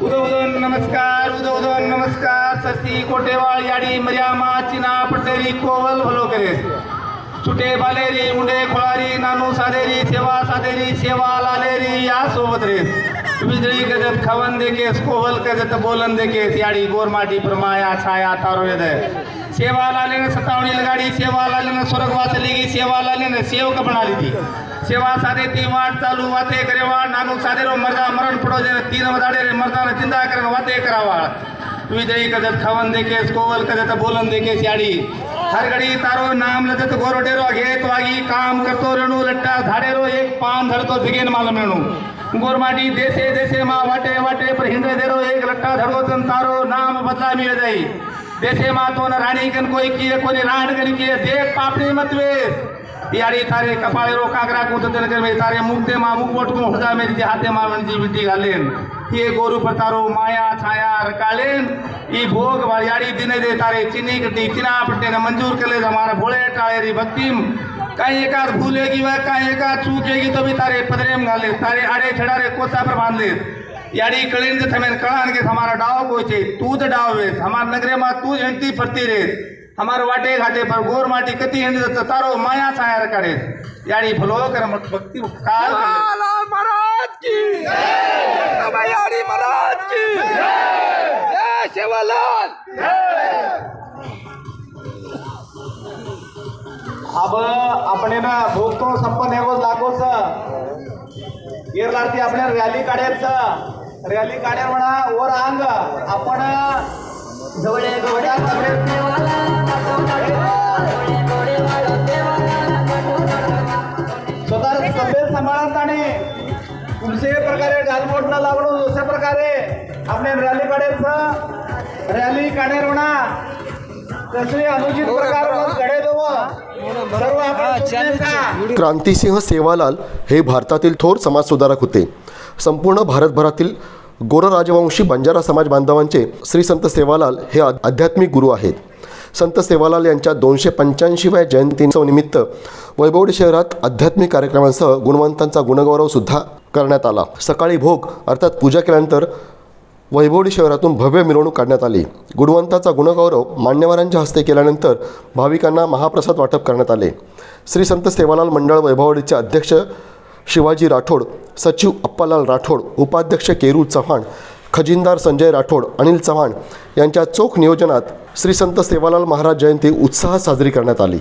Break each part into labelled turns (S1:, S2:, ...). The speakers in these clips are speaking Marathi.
S1: उदोदन नमस्कार उदोदन नमस्कार सस्ती कोटेवाळ याडी मर्यामा चिना पटेरी कोवल भलो करे छुटे बालेरी मुंडे खोळारी नानू सादेरी सेवा लालेरी या सोबत रे विजळी गजत खवन देके कोवल गजत बोलन देके याडी गोरमाटी प्रमाया छाया तारो यद सेवा लाले ने सतावणी लगाड़ी सेवा लाले ने स्वर्गवास लेगी सेवा लाले ने सेवक बना ली थी सेवा सादे ती वाट चालू वाते करेवा नानू सादेरो मर्दा मरण पड़ो जे तीन वदाड़े रे मर्दा ने जिंदा करन वाते करावा विजयी गजत खवन देके कोवल गजत बोलन देके सियाड़ी हर घड़ी तारो नाम लजत गोरोडेरो घेत वागी काम करतो रेणू लट्टा धाडेरो एक पान धरतो भिगेन मालम रेणू गोरमाटी देशे देशे मा वाटे वाटे पर हिंडे देरो एक लट्टा धड़ो तन तारो नाम बदला मिल जाई देशे मा तो न रानी कन कोई किए कोनी राण कन किए देख पापड़ी मत वेस यारी तारे कपाळे रो कागरा को तन कर में तारे मुक्ते मा मुक वट को हदा में जे हाथे मा वणजी बिटी गालेन ये गोरु पर तारो माया छाया रकालेन ई भोग वायाड़ी दिने दे तारे चिनी कटी चिना पट्टे ने मंजूर कले हमारा भोले टाळेरी भक्तिम कहीं एकाद भूलेगी वह कहीं एकाद चूकेगी तो भी तारे पदरेम गाले तारे आड़े छड़ा रे कोसा पर बांध ले याड़ी कलिंद थमेन कळान के हमारा डाव कोई छे तू तो डाव वे हमार नगरे मा तू एंटी फरती रे हमार वाटे घाटे पर गोर माटी कती एंड तारो माया छाया रकाड़े याड़ी भलो कर भक्ति काल महाराज की जय याड़ी महाराज की जय सेवालाल
S2: अब अपने ना भोग तो संपन्न है वो लाखों सा ये लारती अपने रॅली काढेल म्हणा वर अंग आपण जवळ गोड्या स्वतः तब्येत सांभाळत आणि तुमचे प्रकारे गालबोट न लावणं दुसऱ्या प्रकारे आपण रॅली काढेल म्हणा तसे अनुचित प्रकार घडे
S3: क्रांतिसिंह सेवालाल हे भारतातील थोर समाजसुधारक होते. संपूर्ण भारतभरातील गोर राजवंशी बंजारा समाज बांधवांचे श्री संत सेवालाल हे आध्यात्मिक गुरु आहेत. संत सेवालाल यांच्या 285व्या जयंतीनिमित्त वैभवडी शहरात आध्यात्मिक कार्यक्रमांसह गुणवंतांचा गुणगौरवसुद्धा करण्यात आला. सकाळी भोग अर्थात पूजा केल्यानंतर वैभवडी शहरातून भव्य मिरवणूक काढण्यात आली. गुणवंताचा गुणगौरव मान्यवरांच्या हस्ते केल्यानंतर भाविकांना महाप्रसाद वाटप करण्यात आले. श्री संत सेवालाल मंडळ वैभवडीचे अध्यक्ष शिवाजी राठोड, सचिव अप्पालाल राठोड, उपाध्यक्ष केरू चव्हाण, खजिनदार संजय राठोड, अनिल चव्हाण यांच्या चोख नियोजनात श्री संत सेवालाल महाराज जयंती उत्साहात साजरी करण्यात आली.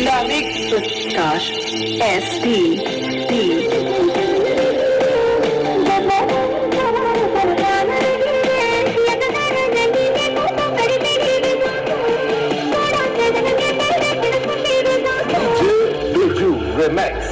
S4: Lavik Prakash STT.
S5: Remix.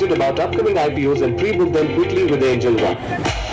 S5: About upcoming IPOs and pre-book them quickly with Angel One.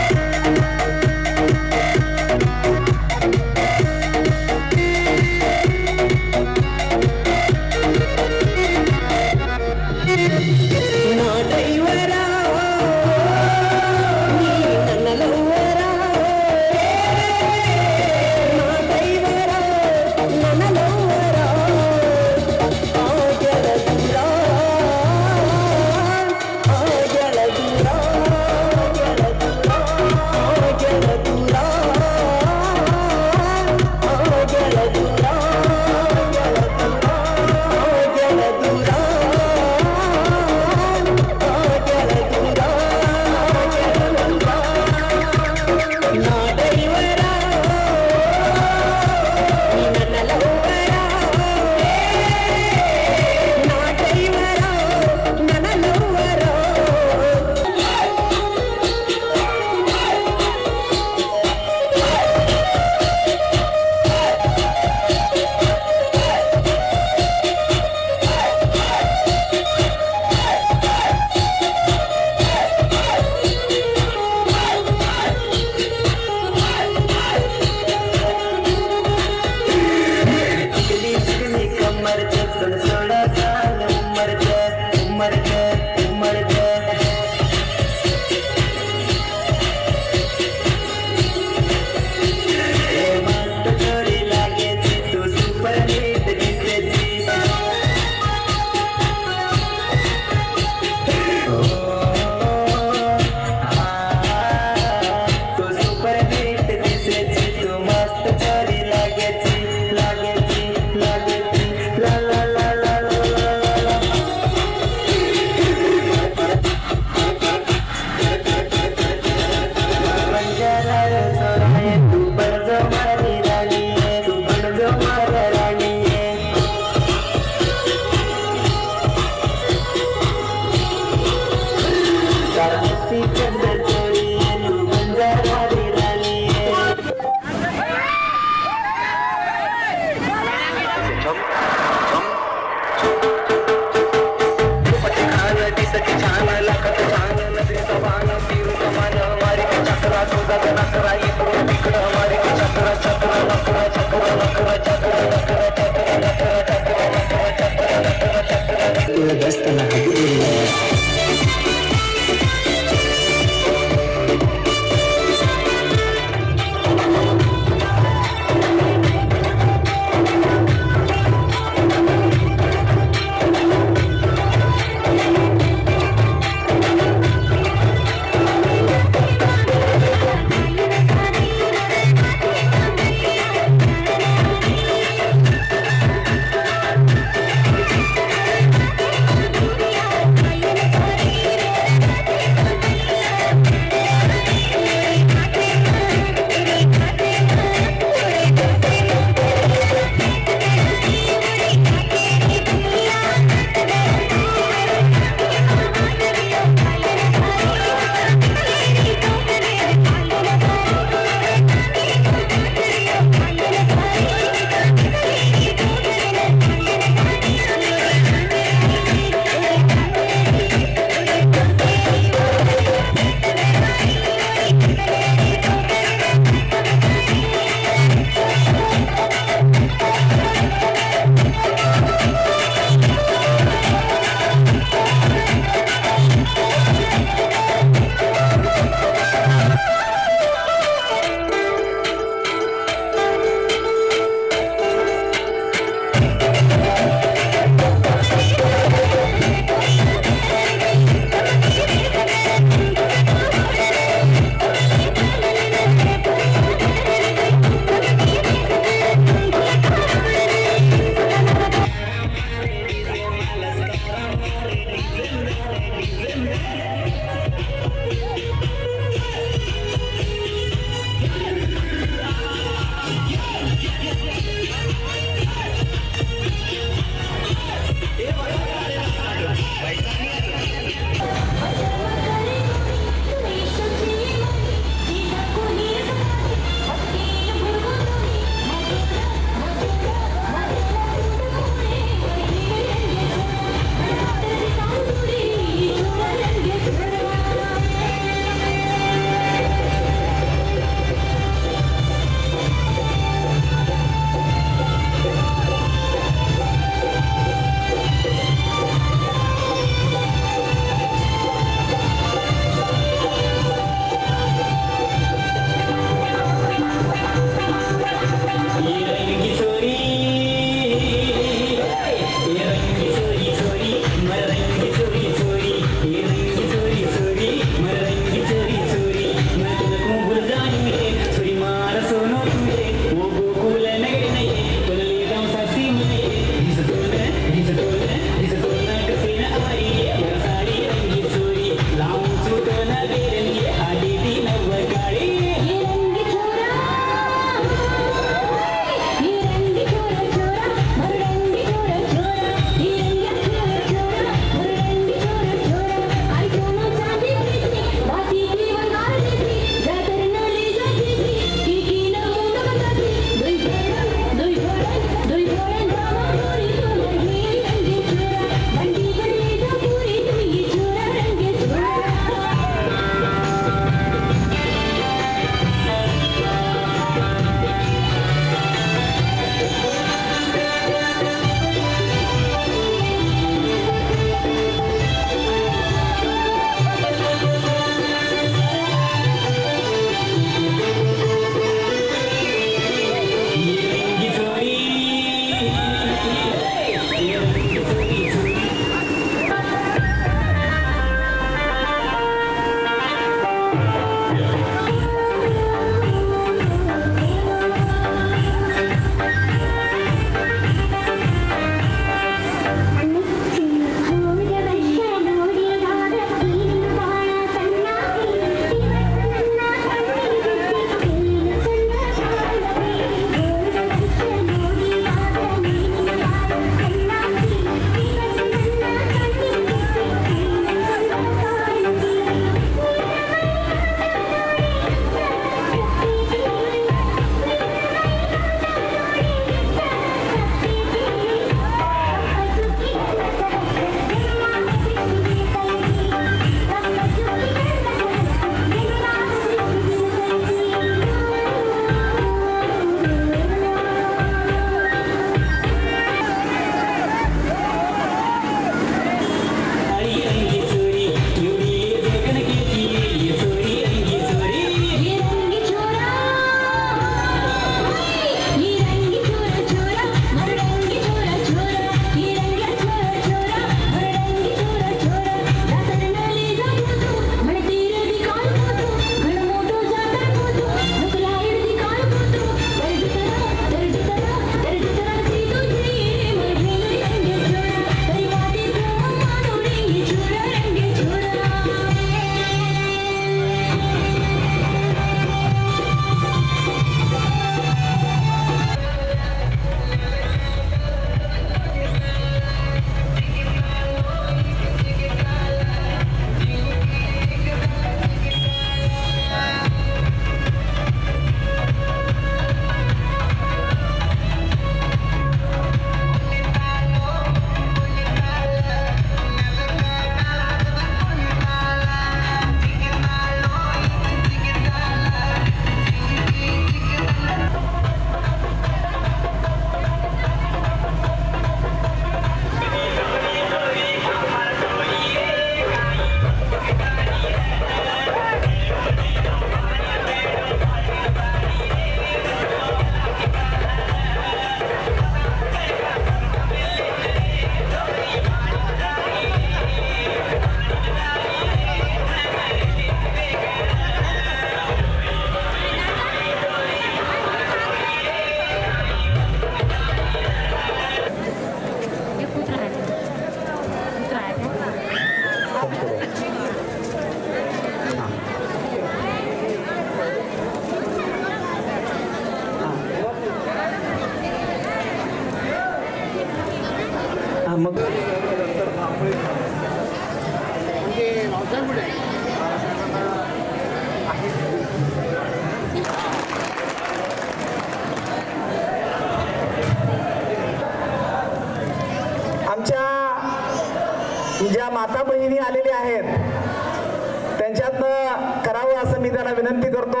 S2: मी त्यांना विनंती करतो.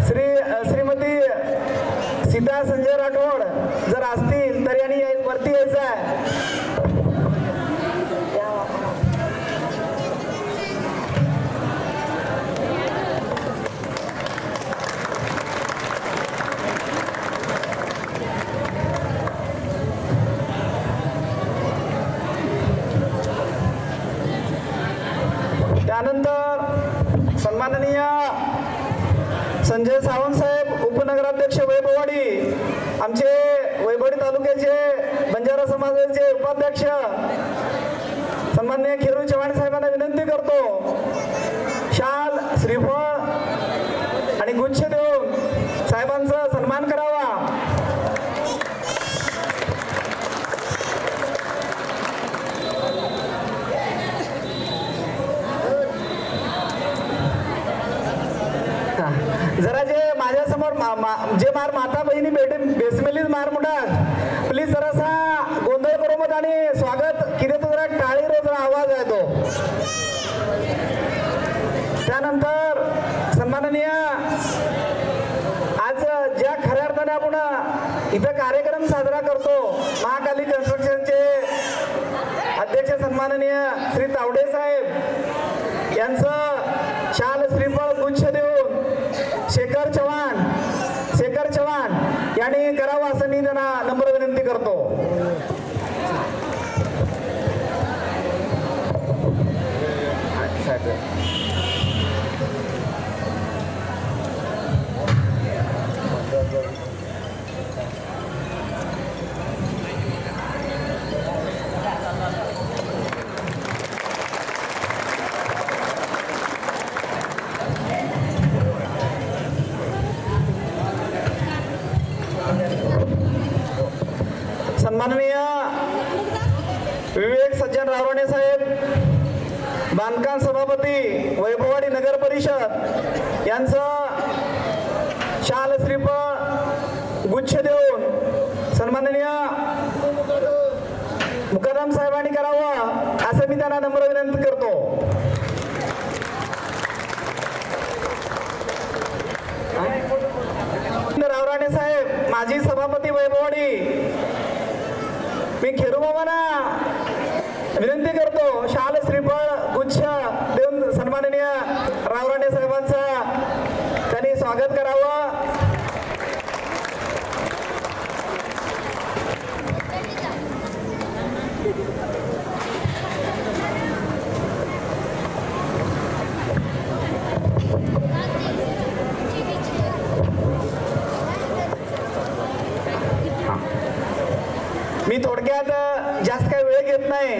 S2: श्रीमती सीता संजय राठोड जर असतील तर यांनी वरती यायचं आहे. त्यानंतर सन्माननीय संजय सावंत साहेब उपनगराध्यक्ष वैभववाडी, आमचे वैभववाडी तालुक्याचे बंजारा समाजाचे उपाध्यक्ष सन्माननीय खिरू चव्हाण साहेबांना विनंती करतो, शाल श्रीफळ आणि गुच्छ देऊन साहेबांचा सन्मान करावा. जरा जे माझ्यासमोर जे मार माता बहिणी बेसमेलीच मार मुठात प्लीज जरासा गोंधळ करू मत आणि स्वागत किती तो जरा टाळी रोज आवाज आहे तो. त्यानंतर सन्माननीय आज ज्या खऱ्या अर्थाने आपण इथं कार्यक्रम साजरा करतो, महाकाली कन्स्ट्रक्शनचे अध्यक्ष सन्माननीय श्री तावडे साहेब यांचं शाल श्रीफळ गुच्छ देऊन शेखर चव्हाण यांनी करावं असं मी त्यांना नम्र विनंती करतो. सन्माननीय विवेक सज्जन रावराणे साहेब, बांधकाम सभापती वैभववाडी नगर परिषद यांचं शाल श्रीफळ गुच्छ देऊन सन्माननीय मुकदम साहेबांनी करावं असं मी त्यांना नम्र विनंती करतो. रावराणे साहेब माजी सभापती वैभववाडी, मी खेरूबाबांना विनंती करतो शाल श्रीफळ गुच्छ देऊन सन्माननीय रावराणे साहेबांचा त्यांनी स्वागत करावं. मी थोडक्यात जास्त काही वेळ घेत नाही.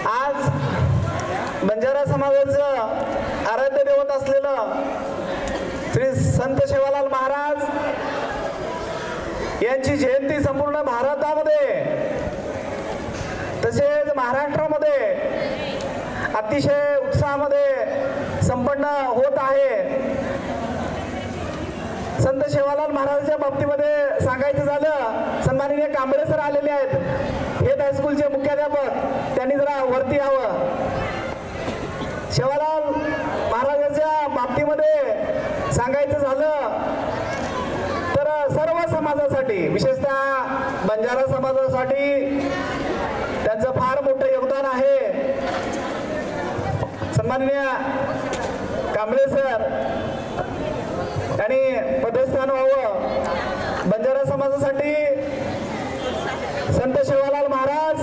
S2: आज बंजारा समाजाचं आराध्य दैवत असलेलं श्री संत सेवालाल महाराज यांची जयंती संपूर्ण भारतामध्ये तसेच महाराष्ट्रामध्ये अतिशय उत्साहामध्ये संपन्न होत आहे. संत सेवालाल महाराजांच्या बाबतीमध्ये सांगायचं झालं, सन्माननीय कांबळे सर आलेले आहेत, हेड हायस्कूलचे मुख्याध्यापक, त्यांनी जरा वरती यावं. सेवालाल महाराजांच्या बाबतीमध्ये सांगायचं झालं तर सर्व समाजासाठी, विशेषतः बंजारा समाजासाठी त्यांचं फार मोठं योगदान आहे. सन्माननीय कांबळे सर आणि पदस्थान व्हावं. बंजारा समाजासाठी संत सेवालाल महाराज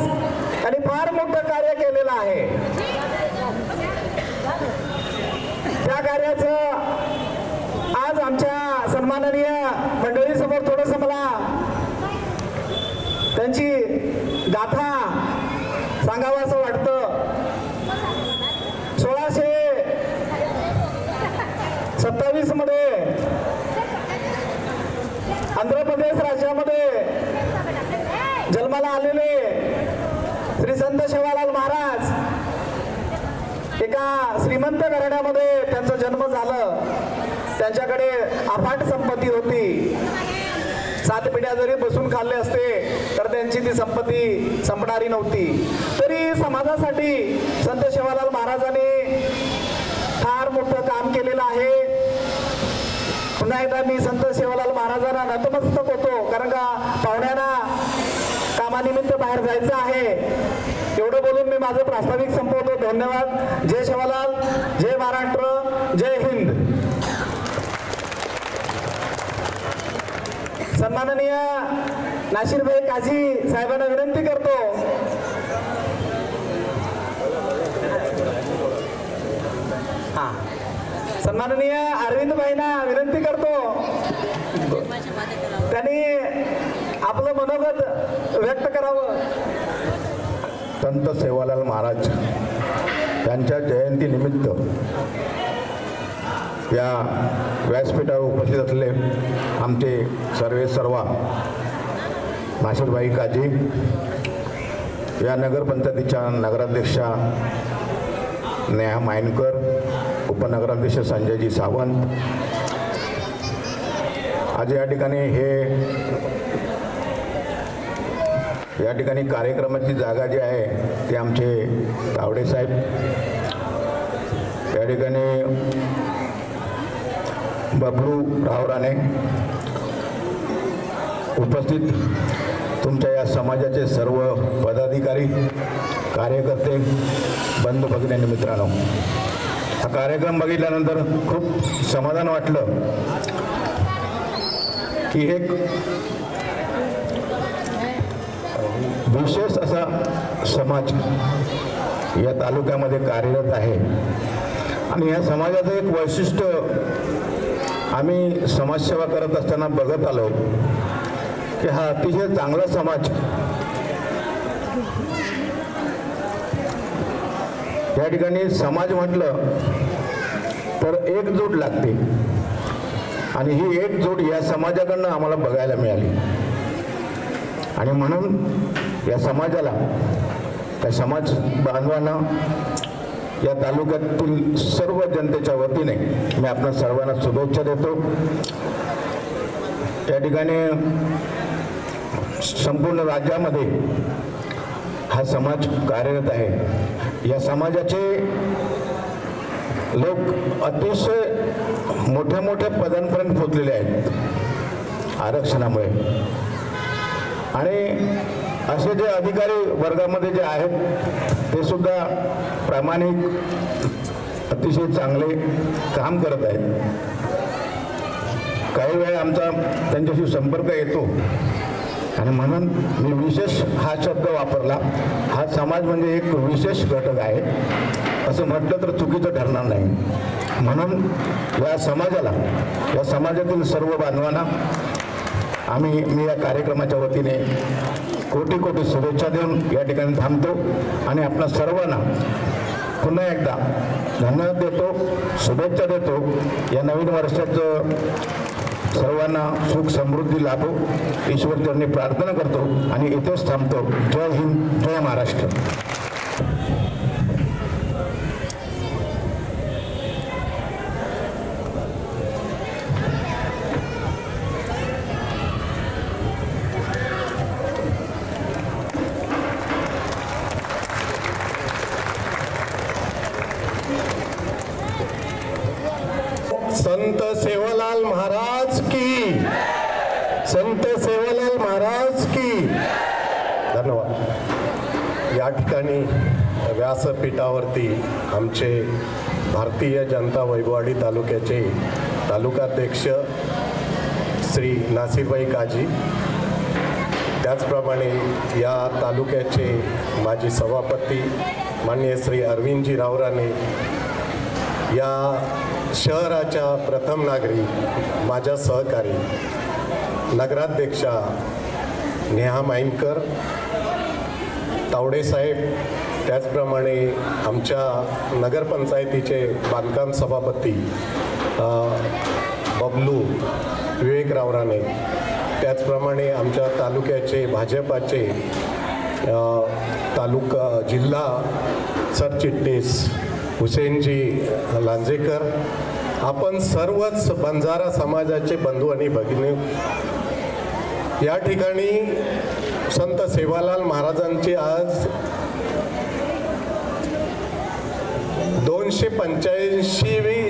S2: यांनी फार मोठं कार्य केलेलं आहे. त्या कार्याचं आज आमच्या सन्माननीय मंडळीसमोर थोडंसं मला त्यांची गाथा सांगावं असं वाटतं. 1627 मध्ये आंध्र प्रदेश राज्यामध्ये जन्माला आलेले श्री संत सेवालाल महाराज एका श्रीमंत घराण्यामध्ये त्यांचा जन्म झाला. त्यांच्याकडे अफाट संपत्ती होती. 7 पिढ्या जरी बसून खाल्ले असते तर त्यांची ती संपत्ती संपणारी नव्हती. तरी समाजासाठी संत सेवालाल महाराजांनी पुन्हा एकदा मी संत सेवालाल महाराजांना नतमस्तक होतो, कारण का पाहुण्यांना कामानिमित्त बाहेर जायचं आहे. एवढं बोलून मी माझं प्रास्ताविक संपवतो. धन्यवाद. जय सेवालाल, जय महाराष्ट्र, जय हिंद. सन्माननीय नाशिरभाई काझी साहेबांना विनंती करतो. हा, सन्माननीय अरविंदभाईंना विनंती करतो. त्यांनी आपलं मनोगत व्यक्त करावं.
S6: संत सेवालाल महाराज यांच्या जयंतीनिमित्त या व्यासपीठावर उपस्थित असलेले आमचे सर्वा नाशिरबाई काझी, या नगरपंचायतीच्या नगराध्यक्षा नेहा मायनकर, उपनगराध्यक्ष संजयजी सावंत, आज या ठिकाणी कार्यक्रमाची जागा जी आहे ते आमचे तावडे साहेब, या ठिकाणी बबलू रावराणे, उपस्थित तुमच्या या समाजाचे सर्व पदाधिकारी, कार्यकर्ते, बंधू भगिनी, मित्रांनो, हा कार्यक्रम बघितल्यानंतर खूप समाधान वाटलं की एक विशेष असा समाज या तालुक्यामध्ये कार्यरत आहे. आणि या समाजाचं एक वैशिष्ट्य आम्ही समाजसेवा करत असताना बघत आलो की हा अतिशय चांगला समाज. या ठिकाणी समाज म्हटलं तर एकजूट लागते, आणि ही एकजूट या समाजाकडनं आम्हाला बघायला मिळाली. आणि म्हणून या समाजाला, त्या समाज बांधवांना, या तालुक्यातील सर्व जनतेच्या वतीने मी आपल्या सर्वांना शुभेच्छा देतो. या ठिकाणी संपूर्ण राज्यामध्ये हा समाज कार्यरत आहे. या समाजाचे लोक अतिशय मोठ्या मोठ्या पदांपर्यंत पोहोचलेले आहेत आरक्षणामुळे. आणि असे जे अधिकारी वर्गामध्ये जे आहेत ते सुद्धा प्रामाणिक, अतिशय चांगले काम करत आहेत. काही वेळा आमचा त्यांच्याशी संपर्क येतो, आणि म्हणून मी विशेष हा शब्द वापरला. हा समाज म्हणजे एक विशेष घटक आहे असं म्हटलं तर चुकीचं ठरणार नाही. म्हणून या समाजाला, या समाजातील सर्व बांधवांना मी या कार्यक्रमाच्या वतीने कोटी कोटी शुभेच्छा देऊन या ठिकाणी थांबतो. आणि आपल्या सर्वांना पुन्हा एकदा धन्यवाद देतो, शुभेच्छा देतो. या नवीन वर्षाचं सर्वांना सुख समृद्धी लाभो, ईश्वरचरणी प्रार्थना करतो आणि इथेच थांबतो. जय हिंद, जय महाराष्ट्र.
S7: संत सेवालाल महाराज की, संत सेवालाल महाराज की. धन्यवाद. या ठिकाणी व्यासपीठावरती आमचे भारतीय जनता वैभववाडी तालुक्याचे तालुकाध्यक्ष श्री नासिरभाई काझी, त्याचप्रमाणे या तालुक्याचे माजी सभापती माननीय श्री अरविंदजी रावराणे, या शहराच्या प्रथम नागरिक, माझ्या सहकारी नगराध्यक्षा नेहा माईनकर, तावडे साहेब, त्याचप्रमाणे आमच्या नगरपंचायतीचे बांधकाम सभापती बबलू विवेक रावराणे, त्याचप्रमाणे आमच्या तालुक्याचे भाजपाचे जिल्हा सरचिटणीस हुसेनजी लांजेकर, आपण सर्वच बंजारा समाजाचे बंधू आणि भगिनी या ठिकाणी संत सेवालाल महाराजांची आज 285वी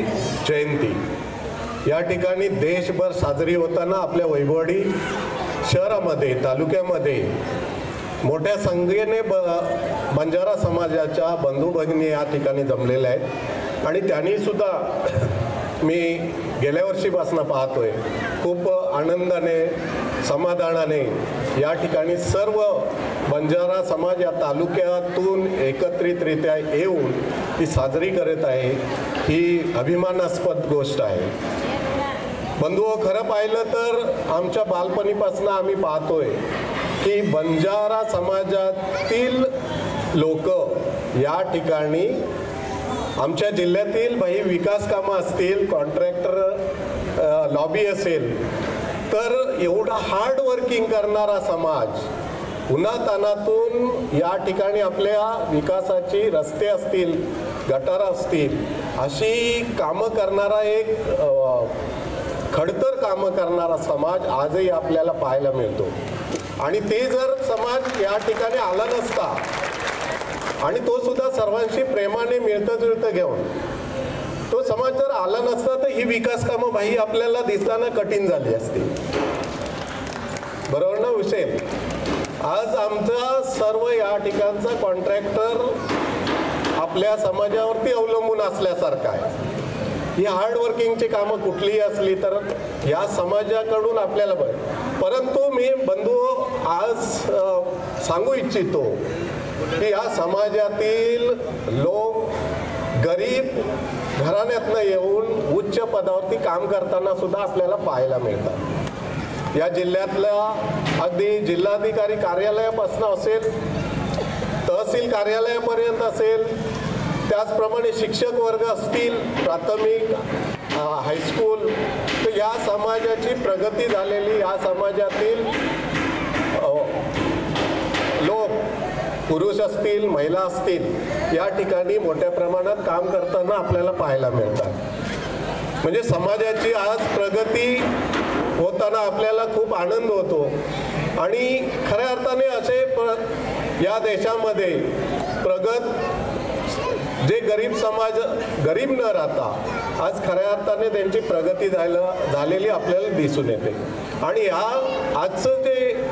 S7: जयंती या ठिकाणी देशभर साजरी होताना आपल्या वैभववाडी शहरामध्ये तालुक्यामध्ये मोठ्या संख्येने बंजारा समाजाच्या बंधू भगिनी या ठिकाणी जमलेल्या आहेत आणि त्यांनी सुद्धा मी गेल्या वर्षीपासून पाहतोय खूप आनंदाने समाधानाने या ठिकाणी सर्व बंजारा समाज या तालुक्यातून एकत्रितरित्या येऊन ती साजरी करत आहे. ही अभिमानास्पद गोष्ट आहे. बंधुओ, खरं पाहिलं तर आमच्या बालपणीपासून आम्ही पाहतोय की बंजारा समाजातील लोक या ठिकाणी आमच्या जिल्ह्यातील काही विकास कामं असतील, कॉन्ट्रॅक्टर लॉबी असेल, तर एवढा हार्ड वर्किंग करणारा समाज उन्हातानातून या ठिकाणी आपल्या विकासाची रस्ते असतील, गटार असतील, अशी कामं करणारा एक खडतर कामं करणारा समाज आजही आपल्याला पाहायला मिळतो. आणि ते जर समाज या ठिकाणी आला नसता आणि तो सुद्धा सर्वांशी प्रेमाने मिळतं जुळतं घेऊन तो समाज जर आला नसता तर ही विकास कामं बाही आपल्याला दिसताना कठीण झाली असती. बरोबर ना विषय? आज आमचा सर्व या ठिकाणचा कॉन्ट्रॅक्टर आपल्या समाजावरती अवलंबून असल्यासारखं आहे. ही हार्डवर्किंगची कामं कुठलीही असली तर या समाजाकडून आपल्याला परंतु मी बंधू आज सांगू इच्छितो की या समाजातील लोक गरीब घराण्यातनं येऊन उच्च पदावरती काम करताना सुद्धा आपल्याला पाहायला मिळतात. या जिल्ह्यातल्या अगदी जिल्हाधिकारी कार्यालयापासून असेल, तहसील कार्यालयापर्यंत असेल, त्याचप्रमाणे शिक्षक वर्ग असतील, प्राथमिक हायस्कूल, तर या समाजाची प्रगती झालेली, या समाजातील लोक पुरुष असतील, महिला असतील, या ठिकाणी मोठ्या प्रमाणात काम करताना आपल्याला पाहायला मिळतात. म्हणजे समाजाची आज प्रगती होताना आपल्याला खूप आनंद होतो. आणि खऱ्या अर्थाने असे या देशामध्ये प्रगत जे गरीब समाज गरीब न राहता आज खऱ्या अर्थाने त्यांची प्रगती झालेली आपल्याला दिसून येते. आणि आजचं जे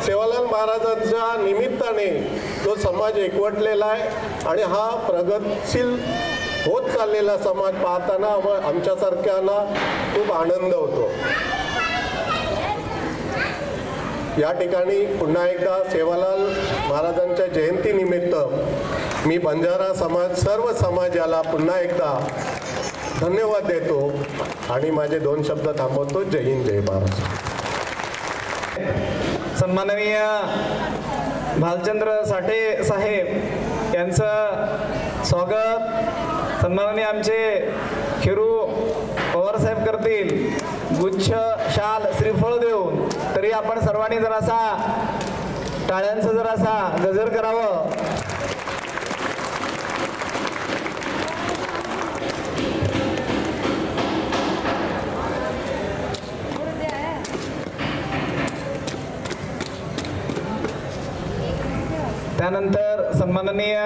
S7: सेवालाल महाराजांच्या निमित्ताने तो समाज एकवटलेला आहे आणि हा प्रगतशील होत चाललेला समाज पाहताना आमच्यासारख्यांना खूप आनंद होतो. या ठिकाणी पुन्हा एकदा सेवालाल महाराजांच्या जयंतीनिमित्त मी बंजारा समाज सर्व समाजाला पुन्हा एकदा धन्यवाद देतो आणि माझे 2 शब्द थांबवतो. जय हिंद, जय महाराष्ट्र.
S2: सन्माननीय भालचंद्र साठे साहेब यांचं स्वागत सन्माननीय आमचे खिरू पवारसाहेब करतील. गुच्छ, शाल, श्रीफळ देऊन तरी आपण सर्वांनी जरासा टाळ्यांचं जरासा गजर करावं. त्यानंतर सन्माननीय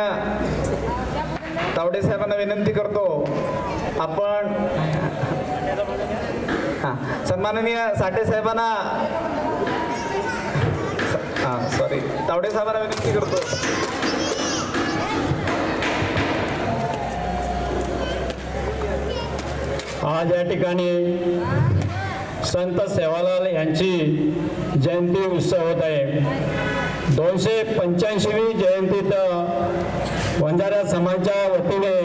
S2: तावडे साहेबांना विनंती करतो आपण सन्माननीय साठे साहेबांना सॉरी तावडे साहेबांना विनंती करतो.
S8: आज या ठिकाणी संत सेवालाल यांची जयंती उत्सव होत आहे. 285वी जयंतीत बंजारा समाजाच्या वतीने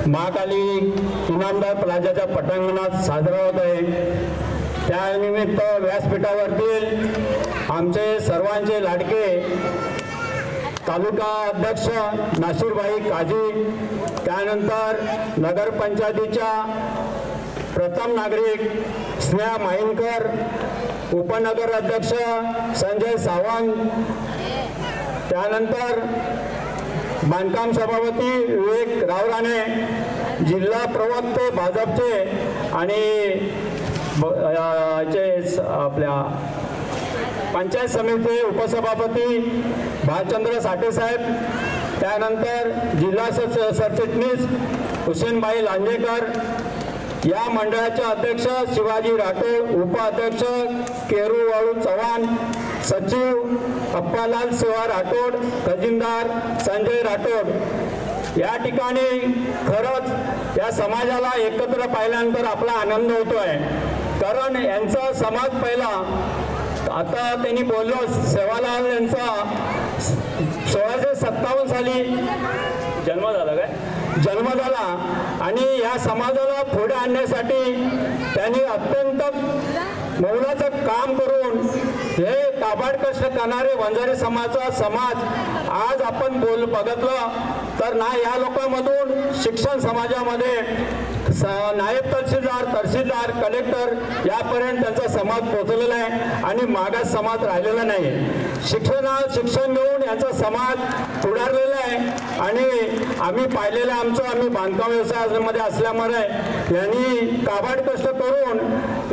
S8: महाकाली इनामदार प्लाझाच्या पटांगणात साजरा होत आहे. त्यानिमित्त व्यासपीठावरतील आमचे सर्वांचे लाडके तालुका अध्यक्ष नाशिरभाई काजी, त्यानंतर नगरपंचायतीच्या प्रथम नागरिक स्नेहा माहिनकर, उपनगर अध्यक्ष संजय सावंत, त्यानंतर बांधकाम सभापती विवेक रावराणे, जिल्हा प्रवक्ते भाजपचे आणि आपल्या पंचायत समिती उपसभापती भालचंद्र साठे साहेब, त्यानंतर जिल्हा सरचिटणीस हुसेनभाई लांजेकर, या मंडळाचे अध्यक्ष शिवाजी राठोड, उपाध्यक्ष केरू वाळू चव्हाण, सचिव अप्पालाल सेवा राठोड, खजिनदार संजय राठोड। या ठिकाणी खरंच या समाजाला एकत्र पाहिल्यानंतर आपला आनंद होतोय, कारण यांचा समाज पहिला, आता त्यांनी बोललो सेवालाल यांचा 1657 साली जन्म झाला आणि या समाजाला पुढे आणण्यासाठी त्यांनी अत्यंत मौलाचं काम करून हे काबाड कष्ट करणारे वंजारी समाज आज आपण बघितलं तर ना या लोकांमधून शिक्षण समाजामध्ये नायब तहसीलदार कलेक्टर यापर्यंत त्यांचा समाज पोहोचलेला आहे आणि मागास समाज राहिलेला नाही। शिक्षण घेऊन यांचा समाज पुढारलेला आहे आणि आम्ही पाहिलेलं आम्ही बांधकाम व्यवसायामध्ये असल्यामुळे यांनी काबाड कष्ट करून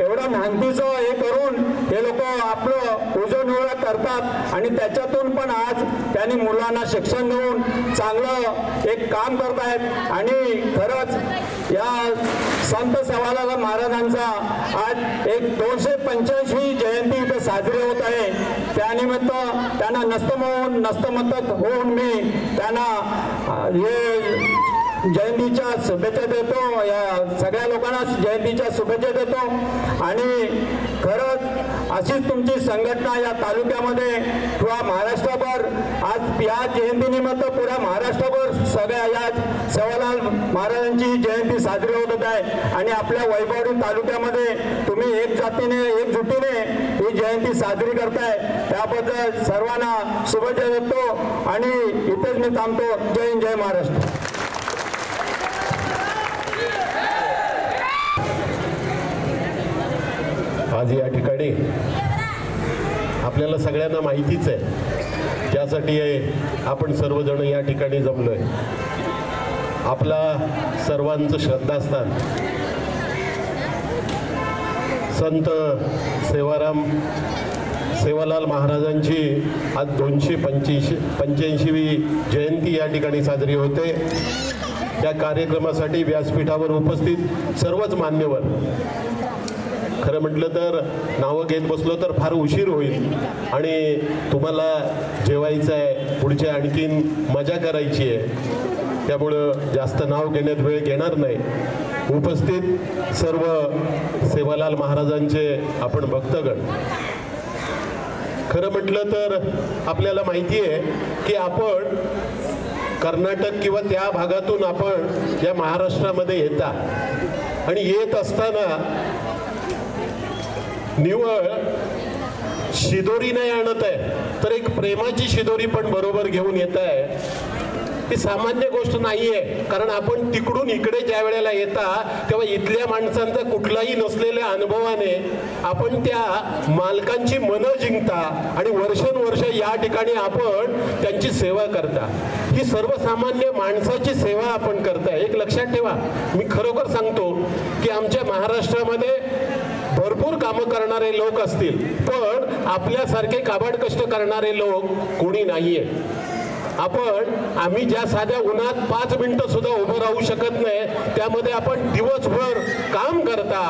S8: एवढं मेहनतीचं हे करून हे लोक आपलं उजवणीवर करतात आणि त्याच्यातून पण आज त्यांनी मुलांना शिक्षण देऊन चांगलं एक काम करत आहेत आणि खरंच या संत सेवालाल महाराजांचा आज एक 285वी जयंती इथे साजरी होत आहे। त्यानिमित्त त्यांना नतमस्तक होऊन मी त्यांना हे जयंतीच्या शुभेच्छा देतो, या सगळ्या लोकांना जयंतीच्या शुभेच्छा देतो आणि खरंच अशीच तुमची संघटना या तालुक्यामध्ये किंवा महाराष्ट्रभर आज या जयंतीनिमित्त पुऱ्या महाराष्ट्रभर सगळ्या या सेवालाल महाराजांची जयंती साजरी होत आहे आणि आपल्या वैभववाडी तालुक्यामध्ये तुम्ही एकजुटीने ही जयंती साजरी करताय, त्याबद्दल सर्वांना शुभेच्छा देतो आणि इथेच मी थांबतो। जय हिंद, जय महाराष्ट्र।
S7: आज या ठिकाणी आपल्याला सगळ्यांना माहितीच आहे, त्यासाठी आपण सर्वजण या ठिकाणी जमलोय। आपला सर्वांचं श्रद्धास्थान संत सेवालाल महाराजांची आज 285वी जयंती या ठिकाणी साजरी होते। या कार्यक्रमासाठी व्यासपीठावर उपस्थित सर्वच मान्यवर, खरं म्हटलं तर नावं घेत बसलो तर फार उशीर होईल आणि तुम्हाला जेवायचं आहे, पुढच्या आणखीन मजा करायची आहे, त्यामुळं जास्त नाव घेण्यात वेळ घेणार नाही। उपस्थित सर्व सेवालाल महाराजांचे आपण भक्तगण, खरं म्हटलं तर आपल्याला माहिती आहे की आपण कर्नाटक किंवा त्या भागातून आपण या महाराष्ट्रामध्ये येता आणि येत असताना निवळ शिदोरी नाही आणत आहे तर एक प्रेमाची शिदोरी पण बरोबर घेऊन येत आहे। ही सामान्य गोष्ट नाही आहे, कारण आपण तिकडून इकडे ज्या वेळेला येता तेव्हा इथल्या माणसांचा कुठलाही नसलेल्या अनुभवाने आपण त्या मालकांची मनं जिंकता आणि वर्षानुवर्ष या ठिकाणी आपण त्यांची सेवा करता। ही सर्वसामान्य माणसाची सेवा आपण करताय। एक लक्षात ठेवा, मी खरोखर सांगतो की आमच्या महाराष्ट्रामध्ये भरपूर कामं करणारे लोक असतील, पण आपल्यासारखे काबाड कष्ट करणारे लोक कोणी नाहीये। आम्ही ज्या साध्या उन्हात 5 मिनिटं सुद्धा उभं राहू शकत नाही, त्यामध्ये आपण दिवसभर काम करता।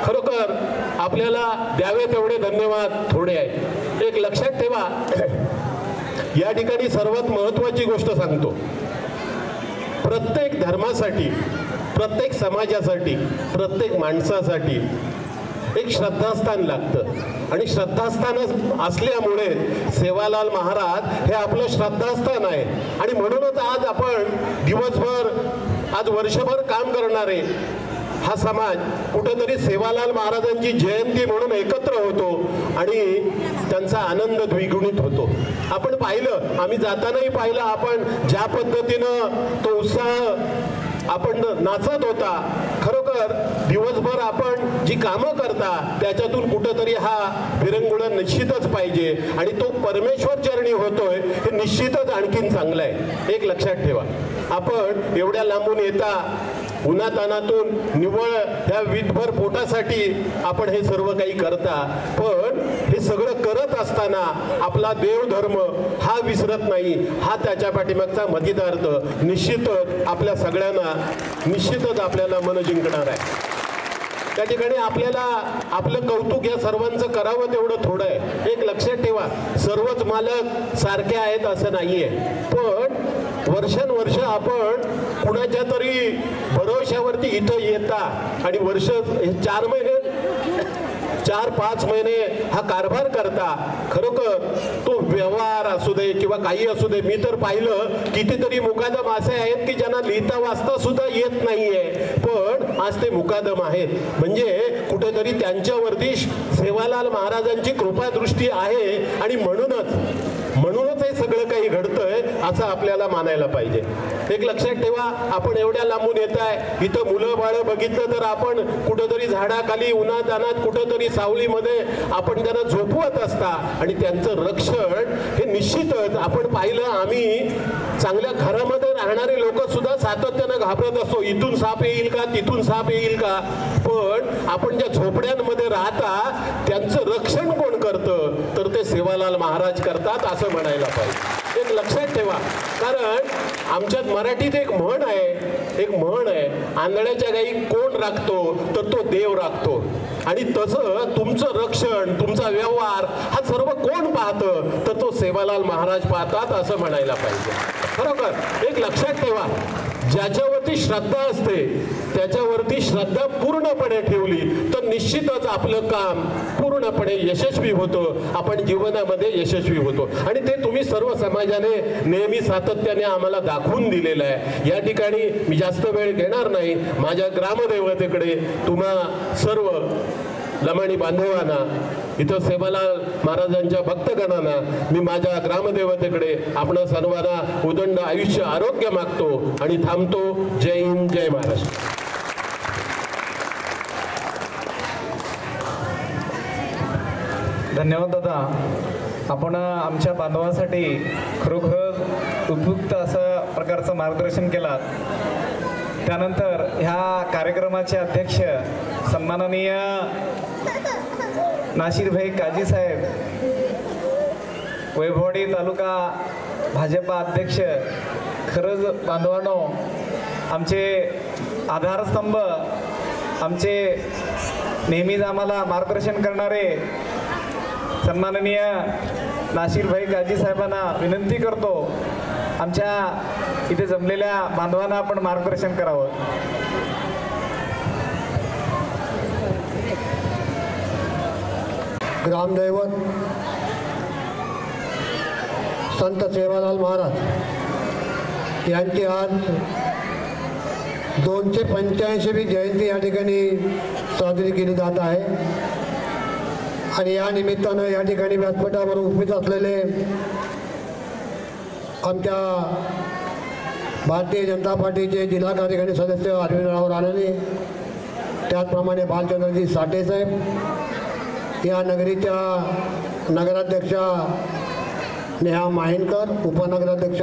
S7: खरोखर आपल्याला द्यावे तेवढे धन्यवाद थोडे आहेत। एक लक्षात ठेवा, या ठिकाणी सर्वात महत्त्वाची गोष्ट सांगतो, प्रत्येक धर्मासाठी, प्रत्येक समाजासाठी, प्रत्येक माणसासाठी एक श्रद्धास्थान लागतं आणि श्रद्धास्थान असल्यामुळे सेवालाल महाराज हे आपलं श्रद्धास्थान आहे आणि म्हणूनच आज आपण दिवसभर, आज वर्षभर काम करणारे हा समाज कुठेतरी सेवालाल महाराजांची जयंती म्हणून एकत्र होतो आणि त्यांचा आनंद द्विगुणित होतो। आपण पाहिलं, आम्ही जातानाही पाहिलं, आपण ज्या पद्धतीनं तो उत्साह आपण नाचत होता। खरोखर दिवसभर आपण जी कामं करता त्याच्यातून कुठेतरी हा विरंगुळा निश्चितच पाहिजे आणि तो परमेश्वर चरणी होतोय हे निश्चितच आणखीन चांगलं आहे। एक लक्षात ठेवा, आपण एवढ्या लांबून येता, उन्हातानातून निव्वळ ह्या वीटभर पोटासाठी आपण हे सर्व काही करता, पण हे सगळं करत असताना आपला देवधर्म हा विसरत नाही, हा त्याच्या पाठीमागचा मतितार्थ निश्चितच आपल्या सगळ्यांना निश्चितच आपल्याला मन जिंकणार आहे। त्या ठिकाणी आपल्याला आपलं कौतुक या सर्वांचं करावं तेवढं थोडं आहे. एक लक्षात ठेवा, सर्वच मालक सारखे आहेत असं नाहीये, पण वर्षानुवर्ष आपण कुणाच्या तरी भरोश्यावरती इथं येता आणि वर्ष 4 महिने 4-5 महिने हा कारभार करता. खरोखर तो व्यवहार असू दे किंवा काही असू दे, मी तर पाहिलं कितीतरी मुकादम असे आहेत की ज्यांना लिहिता वाचता सुद्धा येत नाहीये, पण आज ते मुकादम आहेत. म्हणजे कुठेतरी त्यांच्यावरती सेवालाल महाराजांची कृपादृष्टी आहे आणि म्हणूनच हे सगळं काही घडतंय असं आपल्याला मानायला पाहिजे. एक लक्षात ठेवा, आपण एवढ्या लांबून येत आहे, इथं मुलं बाळं बघितलं तर आपण कुठंतरी झाडाखाली उन्हात अनात कुठंतरी सावलीमध्ये आपण त्यांना झोपवत असता आणि त्यांचं रक्षण हे निश्चितच आपण पाहिलं. आम्ही चांगल्या घरामध्ये राहणारे लोक सुद्धा सातत्यानं घाबरत असतो, इथून साप येईल का, तिथून साप येईल का, पण आपण ज्या झोपड्यांमध्ये राहता त्यांचं रक्षण कोण करतं तर ते सेवालाल महाराज करतात असं म्हणायला पाहिजे. एक लक्षात ठेवा, कारण आमच्यात मराठीत एक म्हण आहे, आंधळ्याच्या गाई कोण राखतो तर तो देव राखतो. आणि तसं तुमचं रक्षण, तुमचा व्यवहार हा सर्व कोण पाहतं तर तो सेवालाल महाराज पाहतात असं म्हणायला पाहिजे. खरोखर एक लक्षात ठेवा, ज्याच्यावरती श्रद्धा असते त्याच्यावरती श्रद्धा पूर्णपणे ठेवली तर निश्चितच आपलं काम पूर्णपणे यशस्वी होतं, आपण जीवनामध्ये यशस्वी होतो. आणि ते तुम्ही सर्व समाजाने नेहमी सातत्याने आम्हाला दाखवून दिलेलं आहे. या ठिकाणी मी जास्त वेळ घेणार नाही. माझ्या ग्रामदेवतेकडे तुम्हा सर्व लमाणी बांधवांना, इथं सेवालाल महाराजांच्या भक्तगणांना मी माझ्या ग्रामदेवतेकडे आपणा सर्वांना उदंड आयुष्य आरोग्य मागतो आणि थांबतो. जय हिंद, जय महाराष्ट्र.
S2: धन्यवाद दादा. आपण आमच्या बांधवासाठी खरोखर उपयुक्त असं प्रकारचं मार्गदर्शन केलात. त्यानंतर ह्या कार्यक्रमाचे अध्यक्ष सन्माननीय नाशिरभाई काजी साहेब, वैभववाडी तालुका भाजपा अध्यक्ष, खरंच बांधवांनो आमचे आधारस्तंभ, आमचे नेहमीच आम्हाला मार्गदर्शन करणारे सन्माननीय नाशिरभाई काजी साहेबांना विनंती करतो, आमच्या इथे जमलेल्या बांधवांना आपण मार्गदर्शन करावं.
S9: ग्रामदैवत संत सेवालाल महाराज यांची आज 285वी जयंती या ठिकाणी साजरी केली जात आहे. आणि या निमित्तानं या ठिकाणी व्यासपीठावर उपस्थित असलेले आमच्या भारतीय जनता पार्टीचे जिल्हा कार्यकारिणी सदस्य अरविंदराव राणे, त्याचप्रमाणे बालचंद्रजी साठे साहेब, या नगरीच्या नगराध्यक्षा नेहा माहिनकर, उपनगराध्यक्ष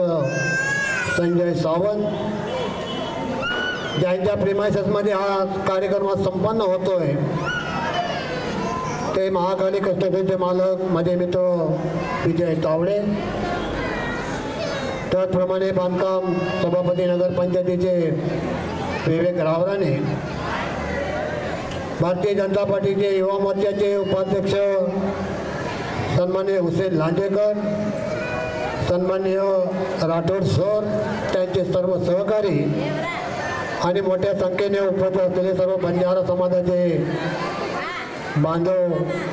S9: संजय सावंत, ज्यांच्या प्रेमायसेसमध्ये हा कार्यक्रम संपन्न होतोय ते महाकाली कस्टडीचे मालक माझे मित्र विजय तावडे, त्याचप्रमाणे बांधकाम सभापती नगरपंचायतीचे विवेक रावराणे, भारतीय जनता पार्टीचे युवा मोर्चाचे उपाध्यक्ष सन्माननीय हुसेन लांजेकर, सन्माननीय राठोड सर, त्यांचे सर्व सहकारी आणि मोठ्या संख्येने उपस्थित असलेले सर्व बंजारा समाजाचे बांधव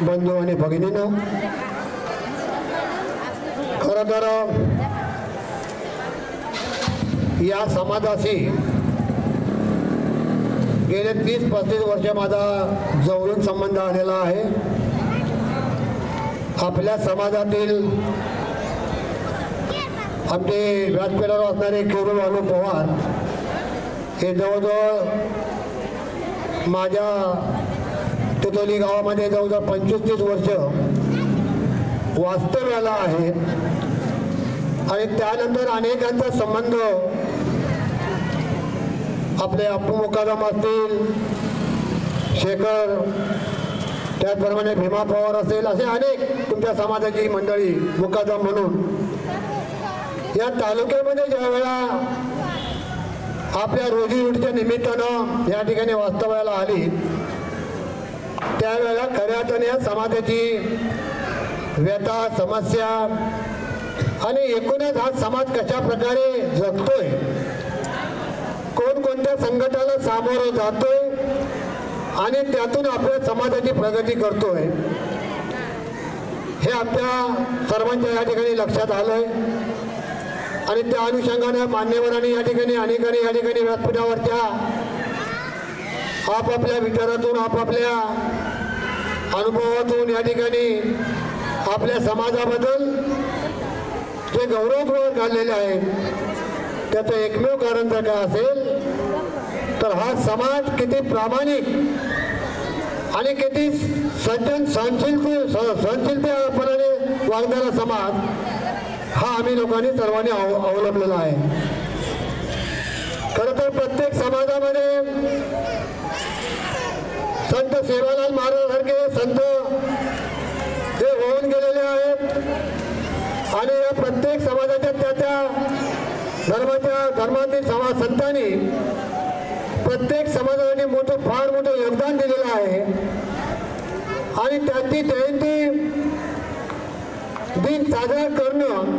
S9: बंधू आणि भगिनींनो, खरं तर या समाजाशी गेले 30-35 वर्ष माझा जवळून संबंध आलेला आहे. आपल्या समाजातील आमचे व्यासपीठावर असणारे केवळ अनु पवार हे जवळजवळ माझ्या तुतोली गावामध्ये जवळजवळ 25-30 वर्ष वास्तव्याला आहे. आणि त्यानंतर अनेकांचा संबंध आपले अप्पू मुकादम असतील, शेखर, त्याचप्रमाणे भीमा पवार असेल, असे अनेक तुमच्या समाजाची मंडळी मुकादम म्हणून या तालुक्यामध्ये ज्या वेळा आपल्या रोजीरोटीच्या निमित्तानं या ठिकाणी वास्तव्याला आली त्यावेळेला खऱ्या अर्थाने या समाजाची व्यथा, समस्या आणि एकूणच हा समाज कशा प्रकारे जगतोय, कोणकोणत्या संकटाला सामोरं जातोय आणि त्यातून आपल्या समाजाची प्रगती करतोय हे आमच्या सर्वांच्या या ठिकाणी लक्षात आलंय. आणि त्या अनुषंगाने मान्यवरांनी या ठिकाणी अनेकांनी या ठिकाणी व्यासपीठावरच्या आपापल्या विचारातून, आपापल्या अनुभवातून या ठिकाणी आपल्या समाजाबद्दल जे गौरवपूर्वक काढलेले आहेत त्याचं एकमेव कारण जर काय असेल तर हा समाज किती प्रामाणिक आणि किती सहनशीलतेपणाने वागणारा समाज हा आम्ही लोकांनी सर्वांनी अवलंबलेला आहे. खरं तर प्रत्येक समाजामध्ये संत सेवालाल महाराजांसारखे संत हे होऊन गेलेले आहेत आणि या प्रत्येक समाजाच्या त्या धर्मातील संतांनी प्रत्येक समाजासाठी फार मोठं योगदान दिलेलं आहे. आणि त्यांची जयंती दिन साजरा करणं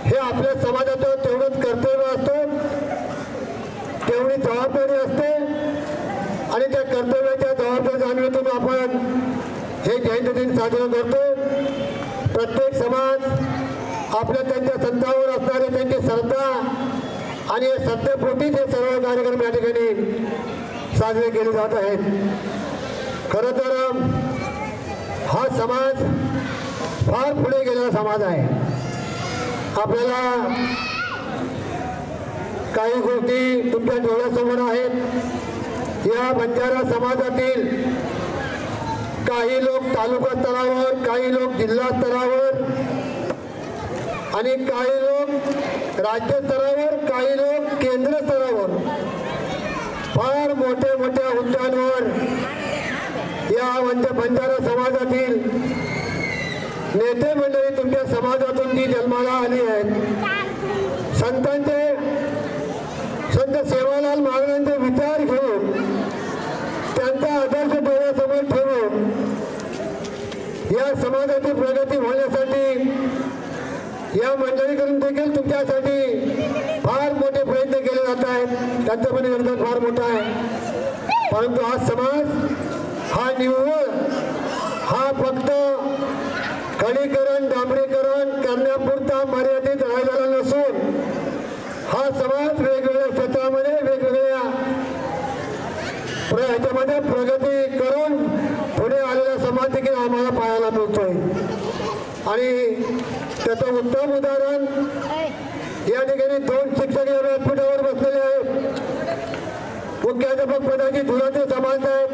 S9: हे आपल्या समाजाचं तेवढंच कर्तव्य असतं, तेवढी जबाबदारी असते. आणि त्या कर्तव्याच्या जबाबदारी जाणीवेतून आपण हे जयंती दिन साजरा करतो. प्रत्येक समाज आपल्या त्यांच्या संतांवर असणारे त्यांची श्रद्धा आणि या श्रद्धेपोटीच हे सर्व कार्यक्रम या ठिकाणी साजरे केले जात आहेत. खरं तर हा समाज फार पुढे गेलेला समाज आहे. आपल्याला काही गोष्टी तुमच्या डोळ्यासमोर आहेत. या बंजारा समाजातील काही लोक तालुका स्तरावर, काही लोक जिल्हा स्तरावर आणि काही लोक राज्य स्तरावर, काही लोक केंद्र स्तरावर फार मोठ्या मोठ्या हुद्द्यांवर या बंजारा समाजातील नेते मंडळी तुमच्या समाजातून जी जन्माला आली आहेत. संत सेवालाल महाराजांचे विचार घेऊन, त्यांचा आदर्श डोळ्यासमोर ठेवून या समाजाची प्रगती होण्यासाठी या मंडळीकडून देखील तुमच्यासाठी फार मोठे प्रयत्न केले जात आहेत. त्यांचं पण योगदान फार मोठं आहे. परंतु हा समाज हा निव्वळ हा फक्त खडीकरण, डांबरीकरण करण्यापुरता मर्यादित राहिलेला नसून हा समाज वेगवेगळ्या क्षेत्रामध्ये वेगवेगळ्या ह्याच्यामध्ये प्रगती करून पुढे आलेला समाज देखील आम्हाला पाहायला मिळतोय. आणि त्याचं उत्तम उदाहरण या ठिकाणी 2 शिक्षक या व्यासपीठावर बसलेले आहेत. मुख्याध्यापक पदाची धुराचे समाज आहेत.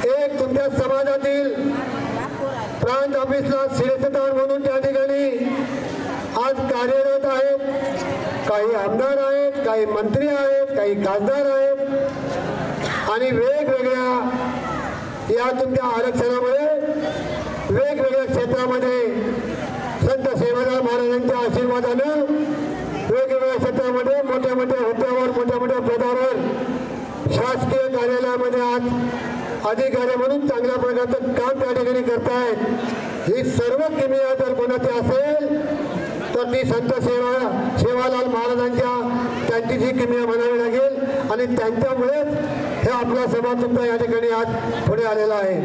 S9: एक तुमच्या समाजातील प्रांत ऑफिसला शिरस्तेदार म्हणून त्या ठिकाणी आज कार्यरत आहेत. काही आमदार आहेत, काही मंत्री आहेत, काही खासदार आहेत आणि वेगवेगळ्या या तुमच्या आरक्षणामुळे वेगवेगळ्या क्षेत्रामध्ये संत सेवालाल महाराजांच्या आशीर्वादानं वेगवेगळ्या क्षेत्रामध्ये मोठ्या मोठ्या हुद्द्यावर, मोठ्या मोठ्या पदावर शासकीय कार्यालयामध्ये आज अधिकारी म्हणून चांगल्या प्रकारचं काम त्या ठिकाणी करतायत. ही सर्व किमया जर कोणाची असेल तर ती संत सेवालाल महाराजांच्या त्यांची जी किमया म्हणावी लागेल आणि त्यांच्यामुळेच हे आपला समाज तुमचा या ठिकाणी आज पुढे आलेला आहे.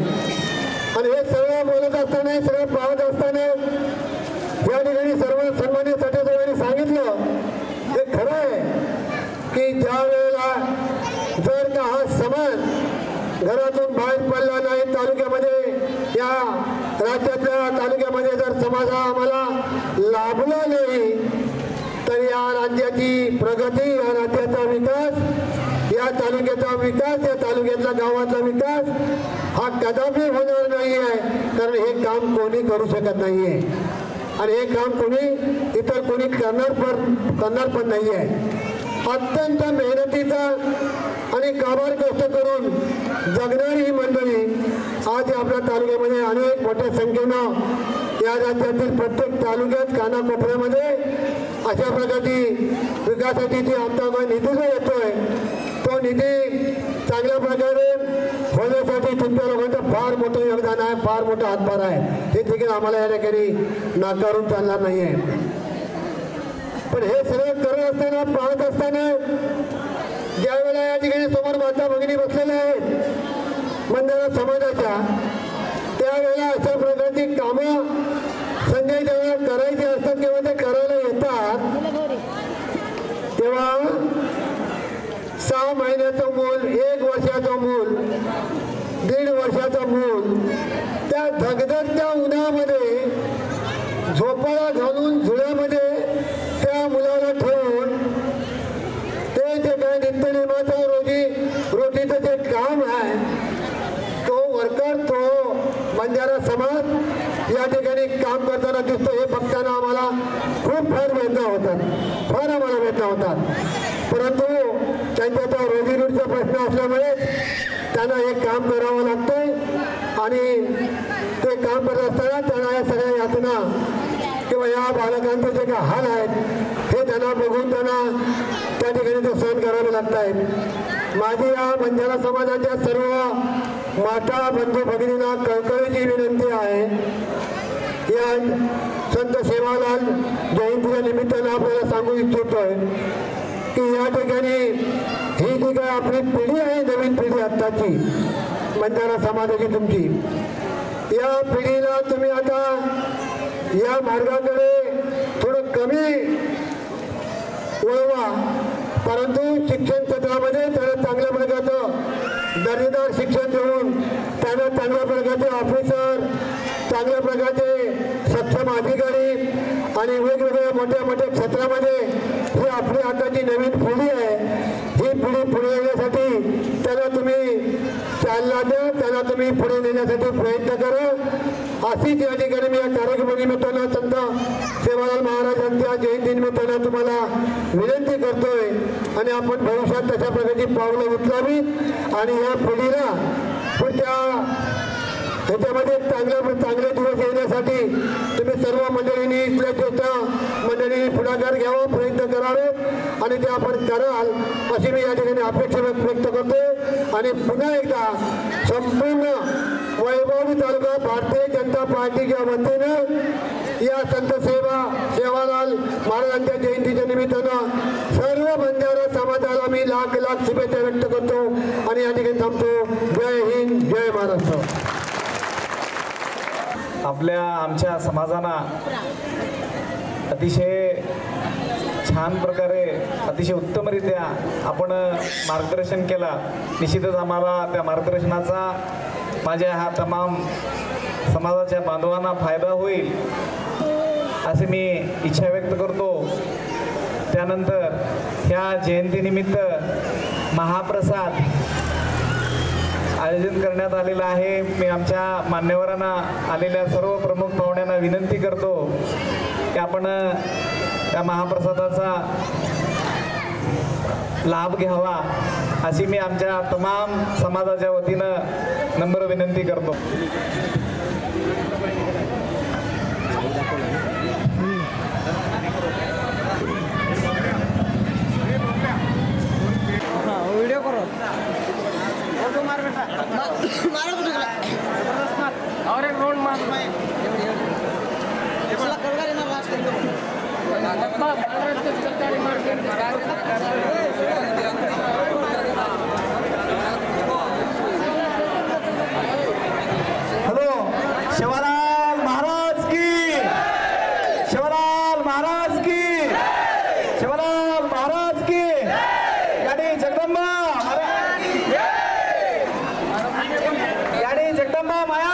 S9: आणि हे सगळं बोलत असताना, हे सगळं पाहत असताना या ठिकाणी सर्व सन्मान्य सटेसवांनी सांगितलं हे खरं आहे की ज्या वेळेला जर का हा समाज घरातून बाहेर पडला नाही, तालुक्यामध्ये या राज्यातल्या तालुक्यामध्ये जर समाज हा आम्हाला लाभला नाही तर या राज्याची प्रगती, या राज्याचा विकास, या तालुक्याचा विकास, या तालुक्यातल्या गावातला विकास हा कदापि होणार नाही आहे. कारण हे काम कोणी करू शकत नाही आहे आणि हे काम इतर कोणी करणार पण नाही आहे. अत्यंत मेहनतीचा आणि काबाड कष्ट करून जगणारी ही मंडळी आज आपल्या तालुक्यामध्ये अनेक मोठ्या संख्येनं या राज्यातील प्रत्येक तालुक्यात कानाकोपऱ्यामध्ये अशा प्रकारची विकासाची जी आमचा निधी जो येतोय तो निधी चांगल्या प्रकारे होण्यासाठी तुमच्या लोकांचं फार मोठं योगदान आहे, फार मोठा हातभार आहे, हे देखील आम्हाला या ठिकाणी नाकारून चालणार नाही आहे. पण हे सगळं करत असताना, पाहत असताना ज्या वेळेला या ठिकाणी समोर माता भगिनी बसलेल्या आहेत बंजारा समाजाच्या, त्यावेळेला अशा प्रकारची कामं संजय जेव्हा करायची असतात किंवा ते करायला येतात तेव्हा 6 महिन्याचं मूल, 1 वर्षाचं मूल, 1.5 वर्षाचं मूल त्या धगधगत्या उन्हामध्ये झोपाळा घालून झुळ्यामध्ये त्या मुलाला ठेवून ते जे काय नित्यनेमाचं रोजीचं जे काम आहे तो वर्कर, तो बंजारा समाज या ठिकाणी काम करताना दिसतो. हे बघताना आम्हाला फार वेदना होतात, फार आम्हाला वेदना होतात. परंतु त्यांच्या त्या रोजीरोटीचा प्रश्न असल्यामुळे त्यांना हे काम करावं लागतंय आणि ते काम करत असताना त्यांना या सगळ्या यातना किंवा या बालकांचे जे काही हाल आहेत हे त्यांना बघून त्यांना त्या ठिकाणी ते सहन करावे लागत आहेत. माझी या बंजारा समाजाच्या सर्व माता बंधू भगिनींना कळकळीची विनंती आहे. या संत सेवालाल जयंतीच्या निमित्तानं आपल्याला सांगू इच्छितोय की या ठिकाणी ही जी काय आपली पिढी आहे, नवीन पिढी आत्ताची बंजारा समाजाची तुमची, या पिढीला तुम्ही आता या मार्गाकडे थोडं कमी वळवा. परंतु शिक्षण क्षेत्रामध्ये त्याला चांगल्या प्रकारचं दर्जेदार शिक्षण देऊन त्यांना चांगल्या प्रकारचे ऑफिसर, चांगल्या प्रकारचे सक्षम अधिकारी आणि वेगवेगळ्या मोठ्या मोठ्या क्षेत्रामध्ये ही आपली आताची नवीन पिढी आहे, ही पिढी पुढे येण्यासाठी त्याला तुम्ही चालना द्या, त्याला तुम्ही पुढे नेण्यासाठी प्रयत्न करा. अशीच या ठिकाणी मी या कार्यक्रमानिमित्तानं संत सेवालाल महाराजांच्या जयंतीनिमित्तानं तुम्हाला विनंती करतोय आणि आपण भविष्यात तशा प्रकारची पावलं उचलावी आणि या पिढीला पुढच्या ह्याच्यामध्ये चांगले दिवस येण्यासाठी तुम्ही सर्व मंडळींनी, इथल्या ज्येष्ठ मंडळींनी पुढाकार घ्यावा, प्रयत्न करावे आणि ते आपण कराल अशी मी या ठिकाणी अपेक्षा व्यक्त करतो. आणि पुन्हा एकदा संपूर्ण वैभवी तालुका भारतीय जनता पार्टीच्या वतीनं या संत सेवालाल महाराजांच्या जयंतीच्या निमित्तानं सर्व बंजारा समाजाला मी लाख लाख शुभेच्छा व्यक्त करतो आणि या ठिकाणी थांबतो. जय हिंद, जय महाराष्ट्र.
S2: आमच्या समाजानं अतिशय छान प्रकारे, अतिशय उत्तमरित्या आपण मार्गदर्शन केला. निश्चितच आम्हाला त्या मार्गदर्शनाचा माझ्या ह्या तमाम समाजाच्या बांधवांना फायदा होईल असे मी इच्छा व्यक्त करतो. त्यानंतर ह्या जयंतीनिमित्त महाप्रसाद आयोजन करण्यात आलेलं आहे. मी आमच्या मान्यवरांना, आलेल्या सर्व प्रमुख पाहुण्यांना विनंती करतो की आपण त्या महाप्रसादाचा लाभ घ्यावा अशी मी आमच्या तमाम समाजाच्या वतीनं नम्र विनंती करतो.
S10: व्हिडिओ करो मार बेटा मारो और एक रोड मार
S2: हॅलो, शिवलाल महाराज की, शिवलाल महाराज की, शिवलाल महाराज की. याडी जगदंबा, याडी जगदंबा माया